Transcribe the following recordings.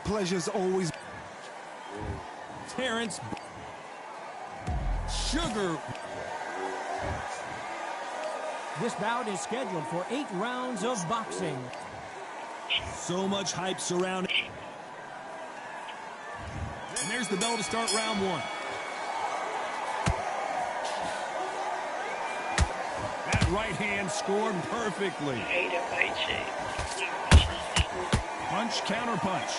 pleasure's always... Terrence. Sugar. This bout is scheduled for 8 rounds of boxing. So much hype surrounding. And there's the bell to start round 1. That right hand scored perfectly. Punch, counter punch.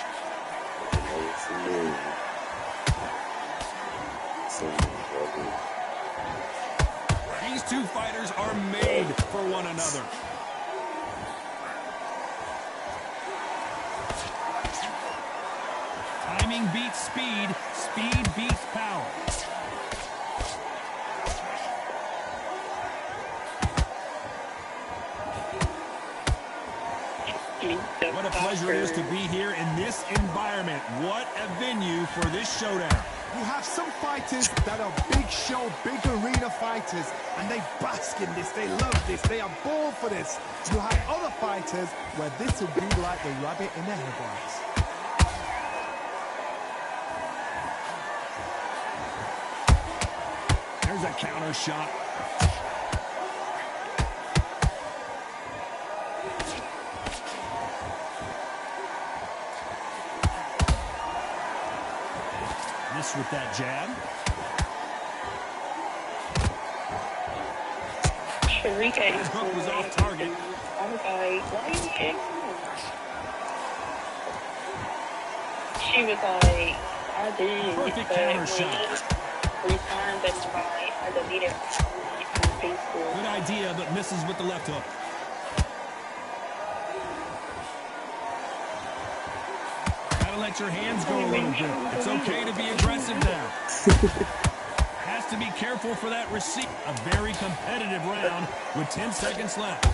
These two fighters are made for one another. Timing beats speed. Speed beats power. What a pleasure it is to be here in this environment. What a venue for this showdown. You have some fighters that are big show, big arena fighters, and they bask in this, they love this, they are born for this. You have other fighters where this will be like the rabbit in the headlights. There's a counter shot. Miss with that jab. His hook was off target. She was like, I did. Perfect counter shot. 3 times, that's why I deleted Facebook. Good idea, but misses with the left hook. Gotta let your hands go a little bit. It's okay to be aggressive now. Has to be careful for that receipt. A very competitive round with 10 seconds left.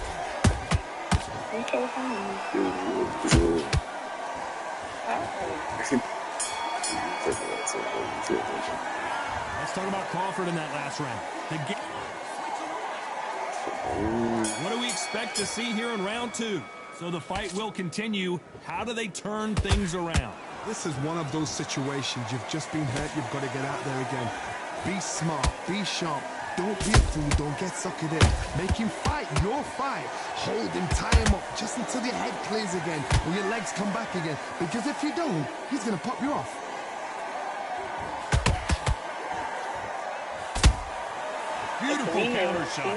Let's talk about Crawford in that last round. What do we expect to see here in round 2? So the fight will continue. How do they turn things around? This is one of those situations. You've just been hurt. You've got to get out there again. Be smart. Be sharp. Don't be a fool. Don't get suckered in. Make him fight your fight. Hold him, tie him up just until your head clears again and your legs come back again. Because if you don't, he's going to pop you off. Beautiful counter shot.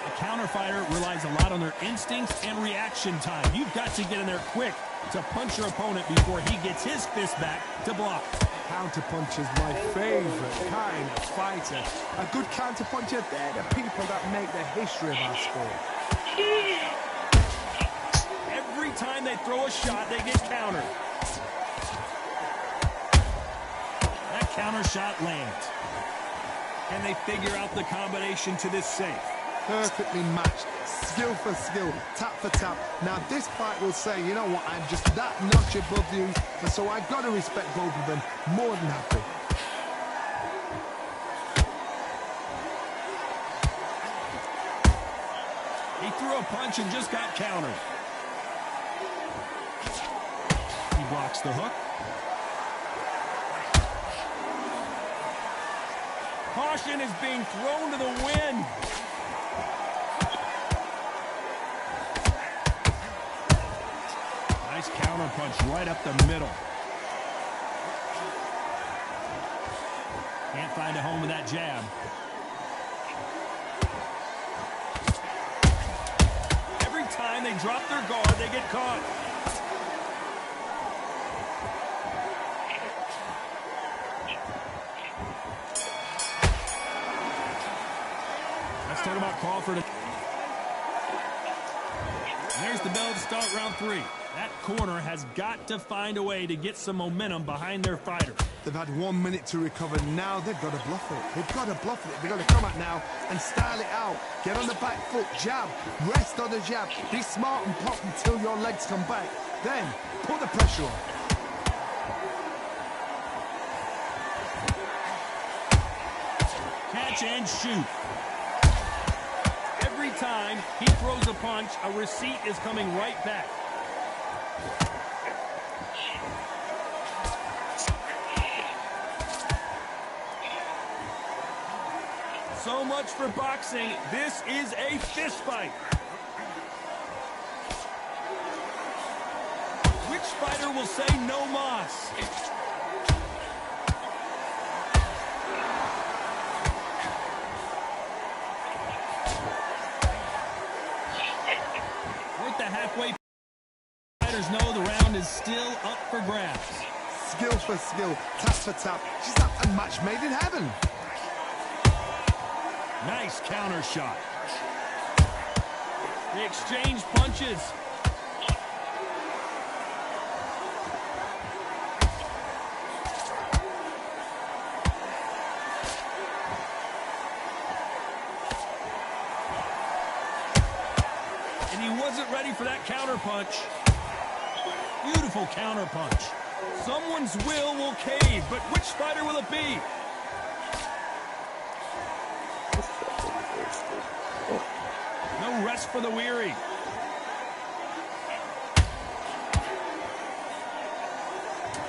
A counter fighter relies a lot on their instincts and reaction time. You've got to get in there quick to punch your opponent before he gets his fist back to block. Counter punch is my favorite kind of fighter. A good counter puncher, they're the people that make the history of our sport. Every time they throw a shot, they get countered. That counter shot lands. And they figure out the combination to this safe. Perfectly matched, skill for skill, tap for tap. Now this fight will say, you know what, I'm just that notch above you, and so I've got to respect both of them more than happy. He threw a punch and just got countered. He blocks the hook. Caution is being thrown to the wind. Nice counter punch right up the middle. Can't find a home with that jab. Every time they drop their guard, they get caught. Let's talk about Crawford. There's the bell to start round 3. That corner has got to find a way to get some momentum behind their fighter. They've had 1 minute to recover. Now they've got to bluff it. They've got to bluff it. They've got to come out now and style it out. Get on the back foot, jab, rest on the jab. Be smart and pop until your legs come back. Then put the pressure on. Catch and shoot. Every time he throws a punch, a receipt is coming right back. So much for boxing. This is a fist fight. Which fighter will say no mas? With the halfway, fighters know the round is still up for grabs. Skill for skill, tap for tap. She's like a match made in heaven. Nice counter shot. They exchange punches. And he wasn't ready for that counter punch. Beautiful counter punch. Someone's will cave, but which fighter will it be? No rest for the weary.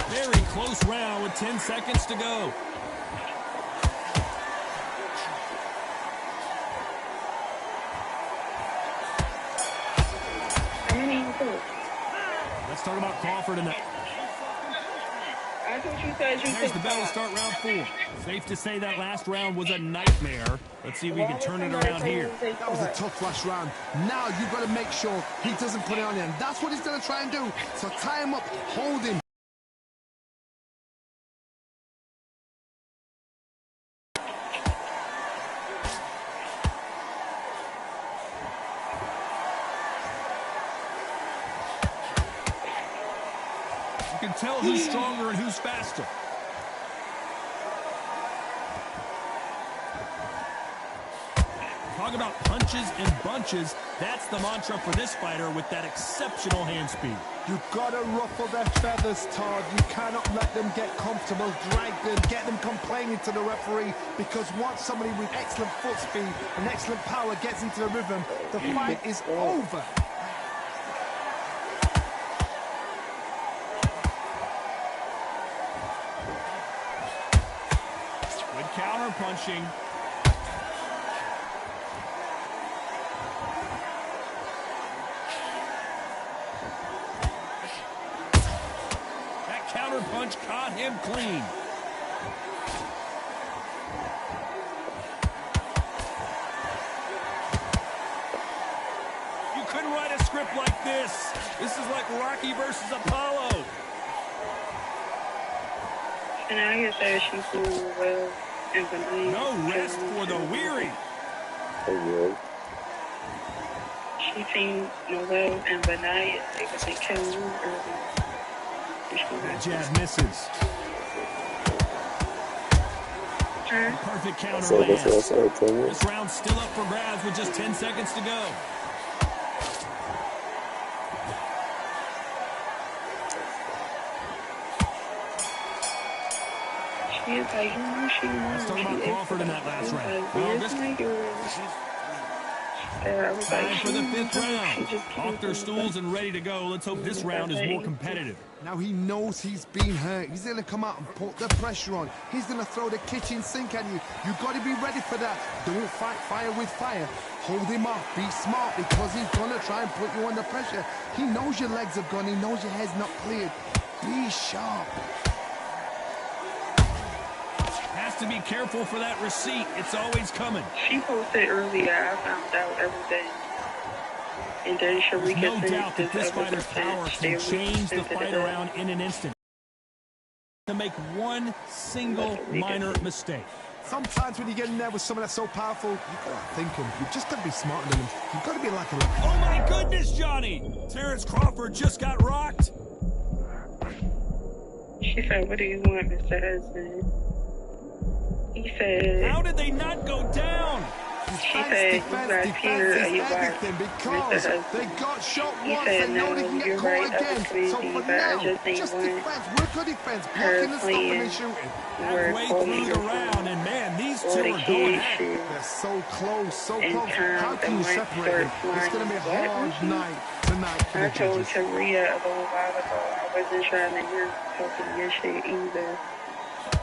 Very close round with 10 seconds to go. Let's talk about Crawford and that. I thought you said you There's the bell to start round 4. Safe to say that last round was a nightmare. Let's see if we can turn it around here. That was a tough last round. Now you've got to make sure he doesn't put it on him. That's what he's going to try and do. So tie him up, hold him. You can tell who's stronger and who's faster. Talk about punches and bunches. That's the mantra for this fighter with that exceptional hand speed. You've got to ruffle their feathers, Todd. You cannot let them get comfortable, drag them, get them complaining to the referee, because once somebody with excellent foot speed and excellent power gets into the rhythm, the fight is over. Good counter punching. That counter punch caught him clean. You couldn't write a script like this. This is like Rocky versus Apollo. And I guess that she's doing well and benign. No rest for the weary. She seemed well and benign because they killed her early. Jab misses. Perfect counter lands. This round's still up for grabs with just 10 seconds to go. Let's talk about Crawford in that last round. Well, this time for the 5th round. Off their stools and ready to go. Let's hope this round is more competitive. Now he knows he's been hurt. He's going to come out and put the pressure on. He's going to throw the kitchen sink at you. You've got to be ready for that. Don't fight fire with fire. Hold him off. Be smart, because he's going to try and put you under pressure. He knows your legs have gone. He knows your head's not cleared. Be sharp. Has to be careful for that receipt. It's always coming. She posted earlier, I found out everything. And then There's no doubt that this fighter's power can change the fight around in an instant. To make one single minor mistake. Sometimes when you get in there with someone that's so powerful, you've got to think him. You've just got to be smarter than him. You've got to be like a... Oh my goodness, Johnny! Terrence Crawford just got rocked. She said, "What do you want, Mr. Husband?" He said... How did they not go down? She said, you got fear of is your wife, everything Mr. because they Husband. got shot He once. said, They know they no, can get you're caught right, that was again. So crazy, for but I now, just ain't just want defense. Work on defense. her Blocking and stopping playing and shooting. where Halfway quality through the of round, and man, these all two the are going kids at it. shit They're so close, so and close. How time the can you months separate start them? It's flying. going to be a What, hard Ricky? night tonight for I the told judges. Taria a little while ago I wasn't trying to hear talking your shit either.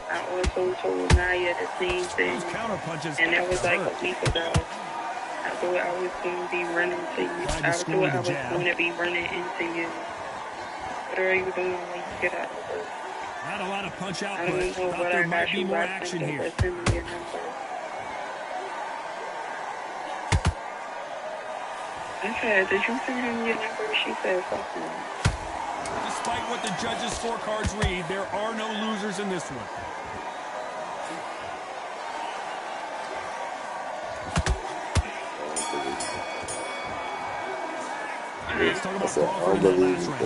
I also told Naya the same thing, Those counter punches and that was like hurt. a week ago. I thought I was going to be running to you. Tried to I score thought with I a was jab. going to be running into you. What are you doing when you get out of work? Not a lot of punch I output. don't know Thought what there I might got be you more watching, action here. but send me your number. I said, did you send him your number? She said, fuck me. Despite what the judges' scorecards read, there are no losers in this one. Let's talk about Crawford in that last round.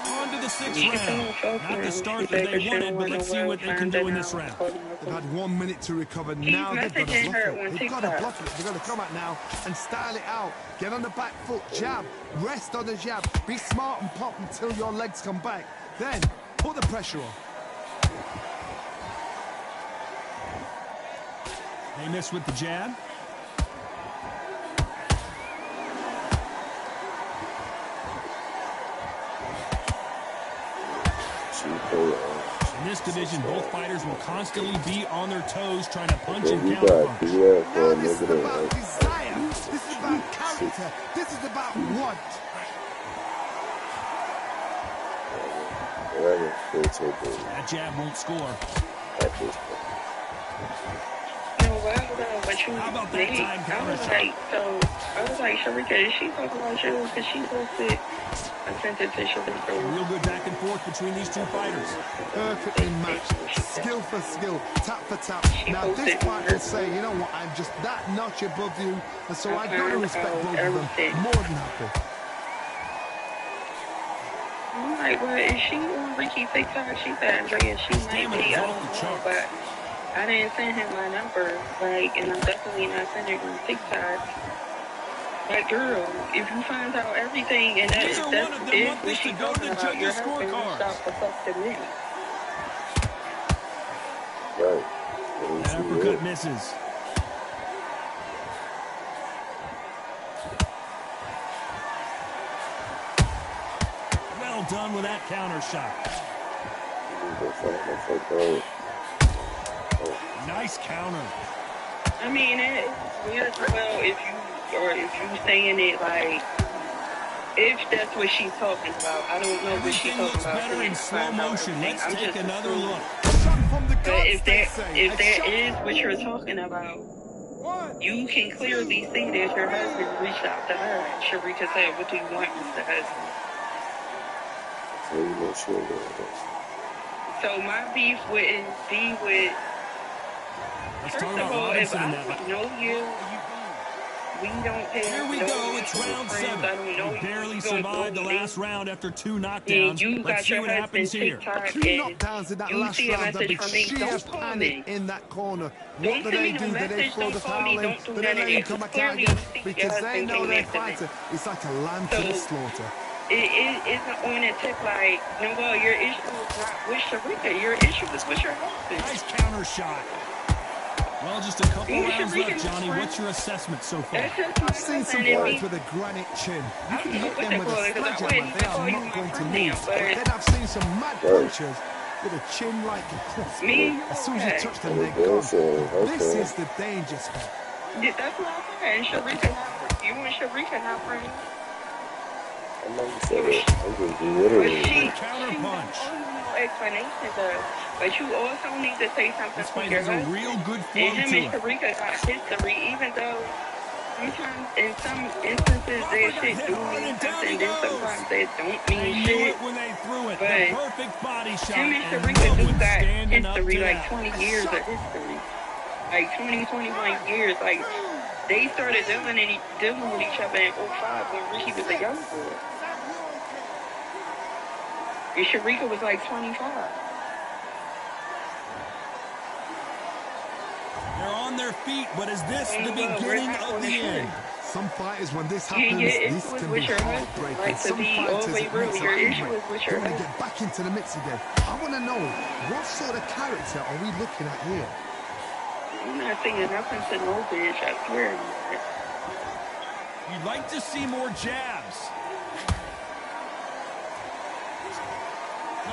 On to the sixth round. Not the start that they wanted, but let's see what they can do in this round. They've had 1 minute to recover. He's Now they've got to messaging bluff her it. on They've got to TikTok. bluff it. They've got to come out now and style it out. Get on the back foot, jab, rest on the jab. Be smart and pop until your legs come back. Then put the pressure on. They miss with the jab. In this division, both fighters will constantly be on their toes trying to punch and counter punch. Now this is about desire. This is about character. This is about want. That jab won't score. No, well, but you How about that time counter I was like, Sharika, is she talking about you? Because she posted, I sent it to Sharika. Real good back and forth between these two fighters. Perfectly matched. Skill for skill. Tap for tap. Now this fight will say, you know what, I'm just that notch above you. And so I've got to respect both of them. More than happy. I'm like, well, is she on Ricky TikTok? She said, Andrea, she might be. I don't know, but I didn't send him my number, like, and I'm definitely not sending him TikTok. Like, girl, if you find out everything and that's what she's talking about, your husband reached out to fuck to me. That uppercut misses. Well done with that counter shot. Nice counter. I mean, it's weird as well if you saying it like, if that's what she's talking about. I don't know what she's talking about. Better in slow motion. Let's take another look. But if that is what you're talking about, you can clearly see that your husband reached out to her. And Sharika said, what do you want, Mr. Husband? So my beef wouldn't be with... First of all, if I don't know you, we don't have... Here we go, it's round 7. You barely survived the last round after 2 knockdowns. Let's see what happens here. 2 knockdowns in that last round. There'll be sheer panic in that corner. What do? They throw the foul in? Do they let him come back out again? Because they know their fighter. It's like a lamb to the slaughter. It isn't on a tip like, no, well, your issue is not with Sharika. Your issue is with your husband. Nice counter shot. Well, just a couple rounds left, Johnny. What's your assessment so far? I've seen some fighters with a granite chin. You can hit them with a sledgehammer. They are not going to lose. Then I've seen some mad punchers with a chin like a crisp. As soon as you touch them, they're gone. This is the danger spot. Yeah, that's what I'm saying. Sharika, you and Sharika not friends. She counter punch. Explanation does, but you also need to say something this to fight your has a husband. real good flow And him to and it. Sharika got history, even though sometimes in some instances that shit do mean something, then sometimes that don't mean shit. When they threw it, but the perfect body shot. him and Sharika do got history, like 20 years of history, like 21 years. Like they started dealing with each other in 05 when Ricky was a young boy. And Sharika was like 25. on their feet, but is this the beginning of the end? Some fighters, when this happens, this can be heartbreaking. Like, to Some be all fighters, the way it real, makes your them issue angry. is with They your want to husband. get back into the mix again. I want to know, what sort of character are we looking at here? I'm not saying nothing to no bitch, I swear. You'd like to see more jabs.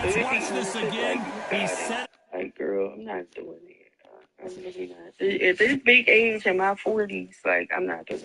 Let's watch this again. He set. Like, girl, I'm not doing it. I'm really not. At this big age in my 40s, like, I'm not doing it.